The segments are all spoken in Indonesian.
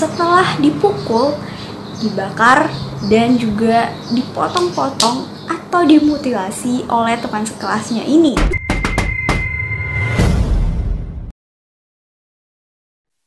setelah dipukul, dibakar, dan juga dipotong-potong atau dimutilasi oleh teman sekelasnya ini.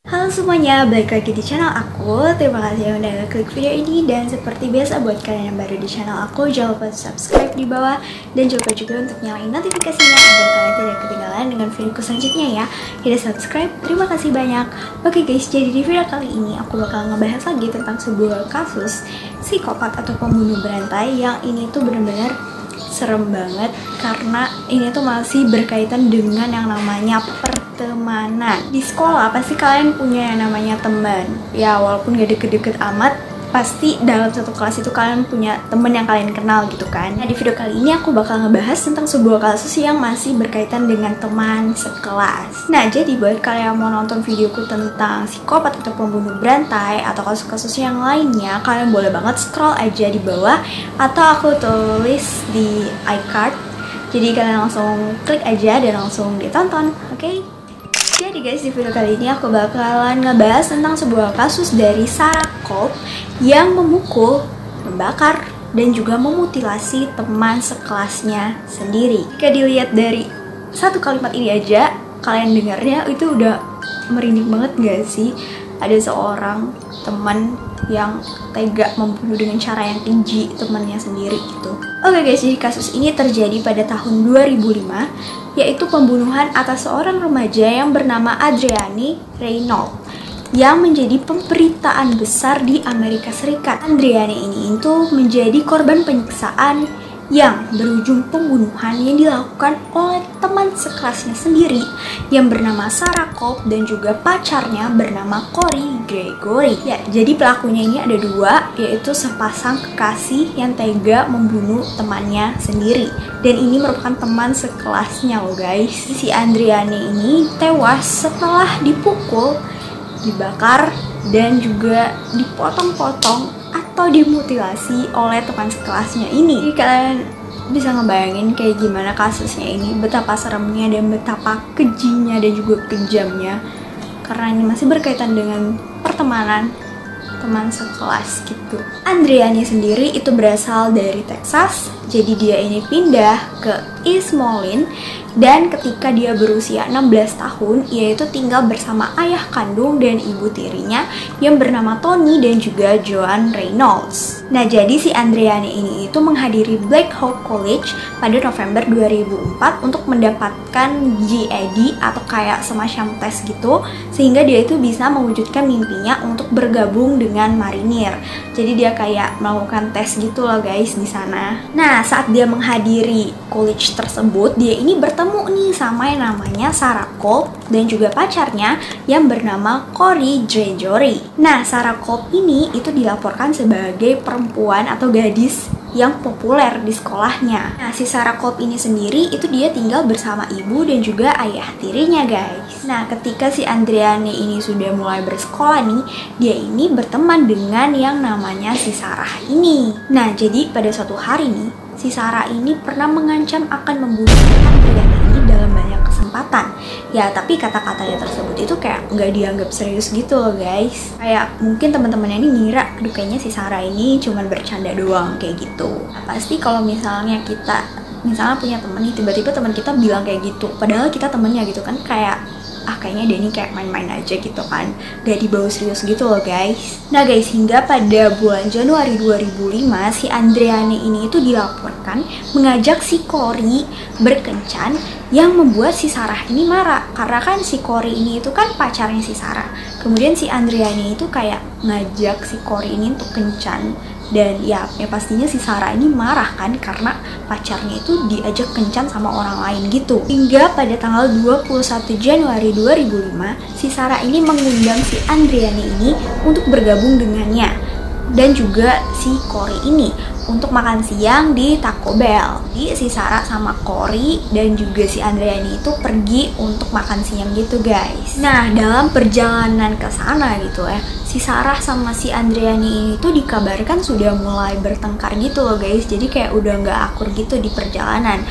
Halo semuanya, balik lagi di channel aku. Terima kasih yang udah klik video ini. Dan seperti biasa buat kalian yang baru di channel aku, jangan lupa subscribe di bawah. Dan jangan lupa juga untuk nyalain notifikasinya agar kalian tidak ketinggalan dengan videoku selanjutnya ya. Udah subscribe, terima kasih banyak. Oke guys, jadi di video kali ini aku bakal ngebahas lagi tentang sebuah kasus psikopat atau pembunuh berantai. Yang ini tuh bener-bener serem banget karena ini tuh masih berkaitan dengan yang namanya pertemanan. Di sekolah pasti kalian punya yang namanya teman. Ya walaupun gak deket-deket amat, pasti dalam satu kelas itu kalian punya temen yang kalian kenal gitu kan. Nah di video kali ini aku bakal ngebahas tentang sebuah kasus yang masih berkaitan dengan teman sekelas. Nah jadi buat kalian yang mau nonton videoku tentang psikopat atau pembunuh berantai atau kasus-kasus yang lainnya, kalian boleh banget scroll aja di bawah atau aku tulis di iCard. Jadi kalian langsung klik aja dan langsung ditonton, oke? Jadi guys, di video kali ini aku bakalan ngebahas tentang sebuah kasus dari Sarah Kolb yang memukul, membakar, dan juga memutilasi teman sekelasnya sendiri. Jika dilihat dari satu kalimat ini aja, kalian dengarnya itu udah merinding banget gak sih? Ada seorang teman yang tega membunuh dengan cara yang keji temannya sendiri gitu. Oke guys, jadi kasus ini terjadi pada tahun 2005, yaitu pembunuhan atas seorang remaja yang bernama Adrienne Reynolds yang menjadi pemberitaan besar di Amerika Serikat. Adrienne ini itu menjadi korban penyiksaan yang berujung pembunuhan yang dilakukan oleh teman sekelasnya sendiri yang bernama Sarah Kolb dan juga pacarnya bernama Corey Gregory. Ya, jadi pelakunya ini ada dua, yaitu sepasang kekasih yang tega membunuh temannya sendiri. Dan ini merupakan teman sekelasnya loh guys. Si Adrienne ini tewas setelah dipukul, dibakar, dan juga dipotong-potong atau dimutilasi oleh teman sekelasnya ini. Jadi kalian bisa ngebayangin kayak gimana kasusnya ini, betapa seremnya dan betapa kejinya dan juga kejamnya, karena ini masih berkaitan dengan pertemanan teman sekelas gitu. Adrienne sendiri itu berasal dari Texas, jadi dia ini pindah ke East Moline, dan ketika dia berusia 16 tahun, ia itu tinggal bersama ayah kandung dan ibu tirinya yang bernama Tony dan juga Joan Reynolds. Nah jadi si Adrienne ini itu menghadiri Black Hawk College pada November 2004 untuk mendapatkan GED atau kayak semacam tes gitu, sehingga dia itu bisa mewujudkan mimpinya untuk bergabung dengan marinir. Jadi dia kayak melakukan tes gitu loh guys di sana. Nah saat dia menghadiri college tersebut, dia ini bertemu nih sama yang namanya Sarah Kolb dan juga pacarnya yang bernama Corey Gregory. Nah Sarah Kolb ini itu dilaporkan sebagai perempuan atau gadis yang populer di sekolahnya. Nah si Sarah Kolb ini sendiri itu dia tinggal bersama ibu dan juga ayah tirinya guys. Nah ketika si Adrienne ini sudah mulai bersekolah nih, dia ini berteman dengan yang namanya si Sarah ini. Nah jadi pada suatu hari nih, si Sarah ini pernah mengancam akan membunuh Adrienne ini dalam banyak kesempatan. Ya tapi kata-katanya tersebut itu kayak nggak dianggap serius gitu loh guys. Kayak mungkin teman-temannya ini ngira, aduh kayaknya si Sarah ini cuman bercanda doang kayak gitu. Nah, pasti kalau misalnya kita punya temen nih, tiba-tiba teman kita bilang kayak gitu, padahal kita temennya gitu kan, kayak kayaknya dia ini kayak main-main aja gitu kan, gak dibawa serius gitu loh guys. Nah guys, hingga pada bulan Januari 2005 si Adrienne ini itu dilaporkan mengajak si Corey berkencan, yang membuat si Sarah ini marah karena kan si Corey ini itu kan pacarnya si Sarah. Kemudian si Adrienne itu kayak ngajak si Corey ini untuk kencan, dan ya pastinya si Sarah ini marah kan karena pacarnya itu diajak kencan sama orang lain gitu. Hingga pada tanggal 21 Januari 2005 si Sarah ini mengundang si Adrienne ini untuk bergabung dengannya dan juga si Corey ini untuk makan siang di Taco Bell. Jadi si Sarah sama Corey dan juga si Adrienne itu pergi untuk makan siang gitu guys. Nah dalam perjalanan ke sana gitu ya, si Sarah sama si Adrienne ini tuh dikabarkan sudah mulai bertengkar gitu loh guys. Jadi kayak udah nggak akur gitu di perjalanan.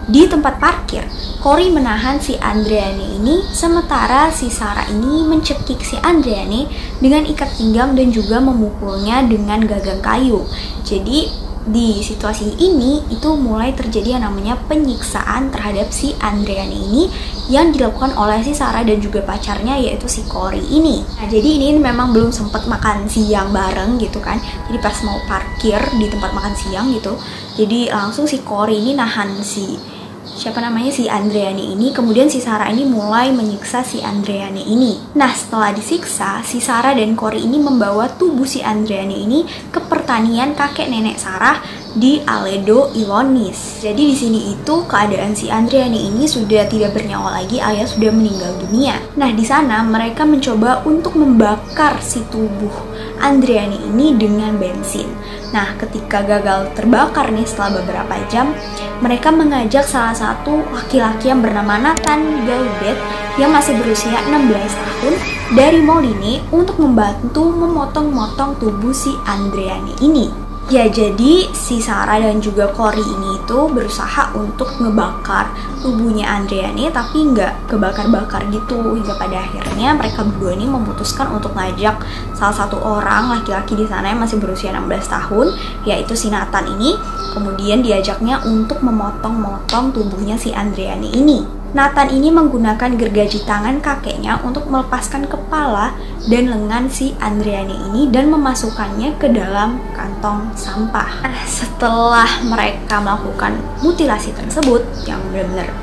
Di tempat parkir, Cory menahan si Andreani ini, sementara si Sarah ini mencekik si Andreani dengan ikat pinggang dan juga memukulnya dengan gagang kayu. Jadi di situasi ini itu mulai terjadi yang namanya penyiksaan terhadap si Andreani ini yang dilakukan oleh si Sarah dan juga pacarnya, yaitu si Cory ini. Nah, jadi ini memang belum sempat makan siang bareng gitu kan. Jadi pas mau parkir di tempat makan siang gitu, jadi langsung si Cory ini nahan si si Andreani ini, kemudian si Sarah ini mulai menyiksa si Andreani ini. Nah, setelah disiksa, si Sarah dan Cory ini membawa tubuh si Andreani ini ke pertanian kakek nenek Sarah di Aledo, Illinois. Jadi di sini itu keadaan si Andreani ini sudah tidak bernyawa lagi alias sudah meninggal dunia. Nah, di sana mereka mencoba untuk membakar si tubuh Andreani ini dengan bensin. Nah, ketika gagal terbakar nih setelah beberapa jam, mereka mengajak salah satu laki-laki yang bernama Nathan Gaudet yang masih berusia 16 tahun dari Moline untuk membantu memotong-motong tubuh si Andreani ini. Ya, jadi si Sarah dan juga Cory ini itu berusaha untuk ngebakar tubuhnya Andreani, tapi nggak kebakar-bakar gitu, hingga pada akhirnya mereka berdua ini memutuskan untuk ngajak salah satu orang laki-laki di sana yang masih berusia 16 tahun, yaitu si Nathan ini, kemudian diajaknya untuk memotong-motong tubuhnya si Andreani ini. Nathan ini menggunakan gergaji tangan kakeknya untuk melepaskan kepala dan lengan si Andreani ini dan memasukkannya ke dalam kantong sampah. Nah, setelah mereka melakukan mutilasi tersebut yang benar-benar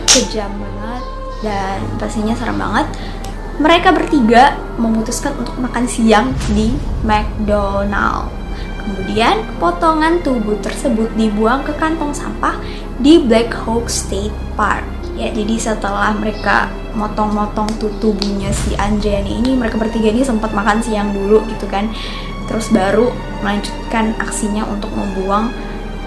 kejam banget dan pastinya serem banget, mereka bertiga memutuskan untuk makan siang di McDonald's. Kemudian potongan tubuh tersebut dibuang ke kantong sampah di Black Hawk State Park. Ya, jadi setelah mereka motong-motong tubuhnya si Andreani ini, mereka bertiga ini sempat makan siang dulu gitu kan. Terus baru melanjutkan aksinya untuk membuang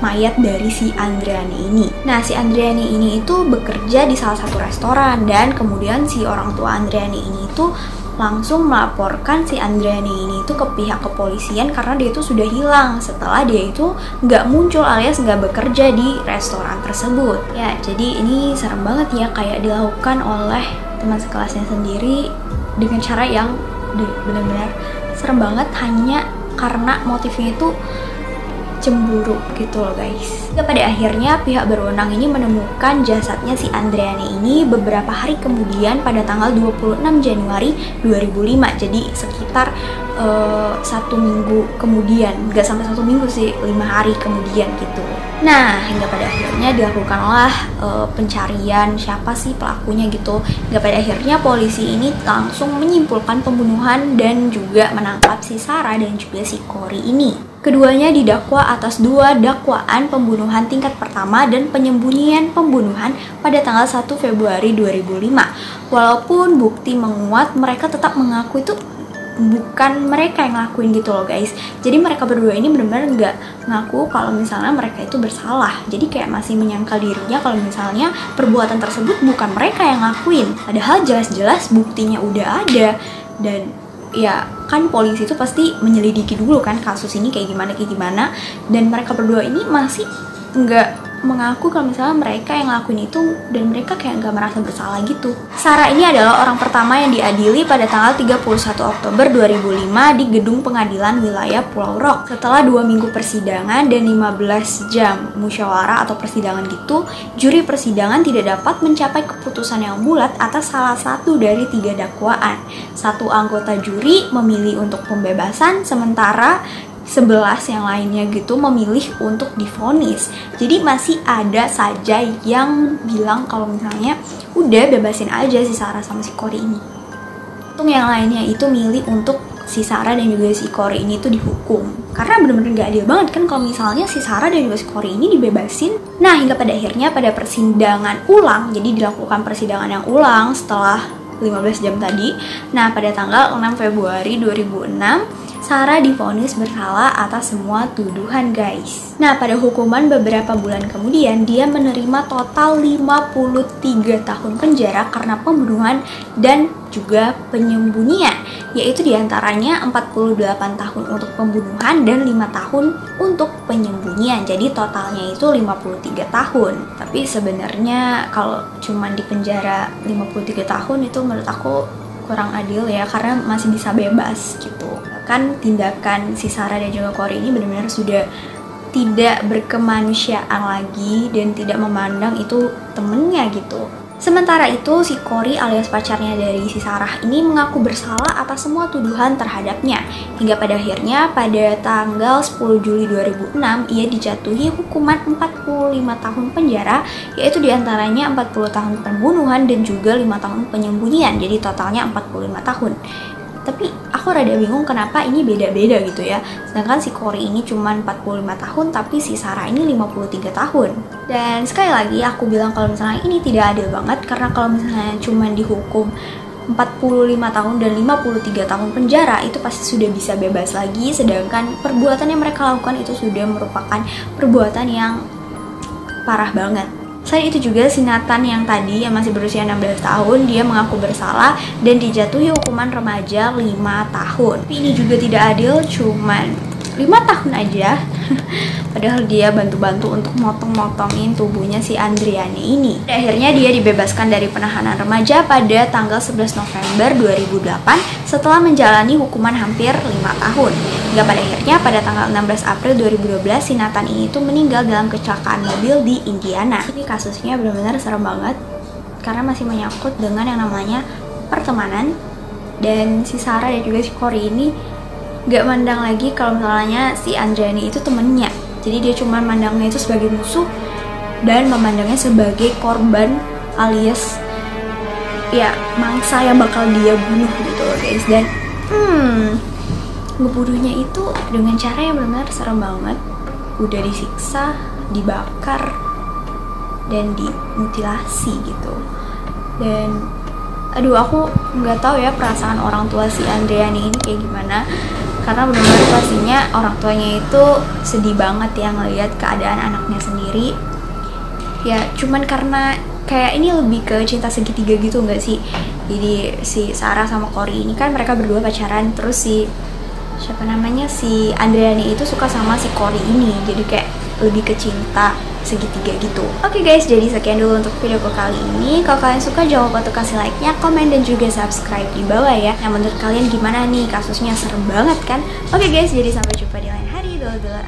mayat dari si Andreani ini. Nah, si Andreani ini itu bekerja di salah satu restoran dan kemudian si orang tua Andreani ini itu langsung melaporkan si Andreani ini itu ke pihak kepolisian karena dia itu sudah hilang setelah dia itu nggak muncul alias nggak bekerja di restoran tersebut. Ya, jadi ini serem banget ya, kayak dilakukan oleh teman sekelasnya sendiri dengan cara yang benar-benar serem banget hanya karena motifnya itu cemburu gitu loh guys. Hingga pada akhirnya pihak berwenang ini menemukan jasadnya si Andreani ini beberapa hari kemudian pada tanggal 26 Januari 2005. Jadi sekitar 1 minggu kemudian, nggak sampai 1 minggu sih, 5 hari kemudian gitu. Nah, hingga pada akhirnya dilakukanlah pencarian siapa sih pelakunya gitu. Hingga pada akhirnya polisi ini langsung menyimpulkan pembunuhan dan juga menangkap si Sarah dan juga si Cory ini. Keduanya didakwa atas 2 dakwaan pembunuhan tingkat pertama dan penyembunyian pembunuhan pada tanggal 1 Februari 2005. Walaupun bukti menguat, mereka tetap mengaku itu bukan mereka yang ngelakuin gitu loh guys. Jadi mereka berdua ini benar-benar nggak ngaku kalau misalnya mereka itu bersalah. Jadi kayak masih menyangkal dirinya kalau misalnya perbuatan tersebut bukan mereka yang ngelakuin. Padahal jelas-jelas buktinya udah ada. Dan ya kan polisi itu pasti menyelidiki dulu kan kasus ini kayak gimana, dan mereka berdua ini masih nggak mengaku kalau misalnya mereka yang ngelakuin itu, dan mereka kayak nggak merasa bersalah gitu. Sarah ini adalah orang pertama yang diadili pada tanggal 31 Oktober 2005 di gedung pengadilan wilayah Pulau Rock. Setelah 2 minggu persidangan dan 15 jam musyawarah atau persidangan gitu, juri persidangan tidak dapat mencapai keputusan yang bulat atas salah satu dari 3 dakwaan. 1 anggota juri memilih untuk pembebasan, sementara 11 yang lainnya gitu memilih untuk divonis. Jadi masih ada saja yang bilang kalau misalnya udah bebasin aja si Sarah sama si Cory ini. Untung yang lainnya itu milih untuk si Sarah dan juga si Cory ini tuh dihukum. Karena bener-bener gak adil banget kan kalau misalnya si Sarah dan juga si Cory ini dibebasin. Nah, hingga pada akhirnya pada persidangan ulang, jadi dilakukan persidangan yang ulang setelah 15 jam tadi. Nah, pada tanggal 6 Februari 2006 Sarah divonis bersalah atas semua tuduhan guys. Nah, pada hukuman beberapa bulan kemudian, dia menerima total 53 tahun penjara karena pembunuhan dan juga penyembunyian. yaitu diantaranya 48 tahun untuk pembunuhan dan 5 tahun untuk penyembunyian. Jadi totalnya itu 53 tahun. Tapi sebenarnya kalau cuman di penjara 53 tahun itu menurut aku kurang adil ya, karena masih bisa bebas gitu. Kan tindakan si Sarah dan juga Cory ini benar-benar sudah tidak berkemanusiaan lagi dan tidak memandang itu temennya gitu. Sementara itu, si Cory alias pacarnya dari si Sarah ini mengaku bersalah atas semua tuduhan terhadapnya. Hingga pada akhirnya pada tanggal 10 Juli 2006, ia dijatuhi hukuman 45 tahun penjara, yaitu diantaranya 40 tahun pembunuhan dan juga 5 tahun penyembunyian, jadi totalnya 45 tahun. Tapi aku rada bingung kenapa ini beda-beda gitu ya. Sedangkan si Cory ini cuma 45 tahun, tapi si Sarah ini 53 tahun. Dan sekali lagi aku bilang kalau misalnya ini tidak adil banget, karena kalau misalnya cuma dihukum 45 tahun dan 53 tahun penjara, itu pasti sudah bisa bebas lagi. Sedangkan perbuatan yang mereka lakukan itu sudah merupakan perbuatan yang parah banget. Selain itu juga si Nathan yang tadi yang masih berusia 16 tahun, dia mengaku bersalah dan dijatuhi hukuman remaja 5 tahun. Tapi ini juga tidak adil, cuman 5 tahun aja. Padahal dia bantu-bantu untuk motong-motongin tubuhnya si Andriani ini. Dan akhirnya dia dibebaskan dari penahanan remaja pada tanggal 11 November 2008 setelah menjalani hukuman hampir 5 tahun. Hingga pada akhirnya pada tanggal 16 April 2012 si Nathan ini tuh meninggal dalam kecelakaan mobil di Indiana. Ini kasusnya benar-benar serem banget karena masih menyangkut dengan yang namanya pertemanan, dan si Sarah dan juga si Cory ini gak mandang lagi kalau misalnya si Andriani itu temennya. Jadi dia cuma mandangnya itu sebagai musuh dan memandangnya sebagai korban alias ya mangsa yang bakal dia bunuh gitu loh guys. Dan ngebunuhnya itu dengan cara yang benar-benar serem banget. Udah disiksa, dibakar, dan dimutilasi gitu. Dan aduh, aku nggak tahu ya perasaan orang tua si Andriani ini kayak gimana, karena benar-benar pastinya orang tuanya itu sedih banget ya ngelihat keadaan anaknya sendiri. Ya cuman karena kayak ini lebih ke cinta segitiga gitu nggak sih? Jadi si Sarah sama Cory ini kan mereka berdua pacaran, terus si si Andriani itu suka sama si Cory ini, jadi kayak lebih ke cinta segitiga gitu. Oke guys, jadi sekian dulu untuk videoku kali ini. Kalau kalian suka jangan lupa untuk kasih like-nya, komen, dan juga subscribe di bawah ya. Yang menurut kalian gimana nih, kasusnya serem banget kan? Oke guys, jadi sampai jumpa di lain hari. Dolar-dolar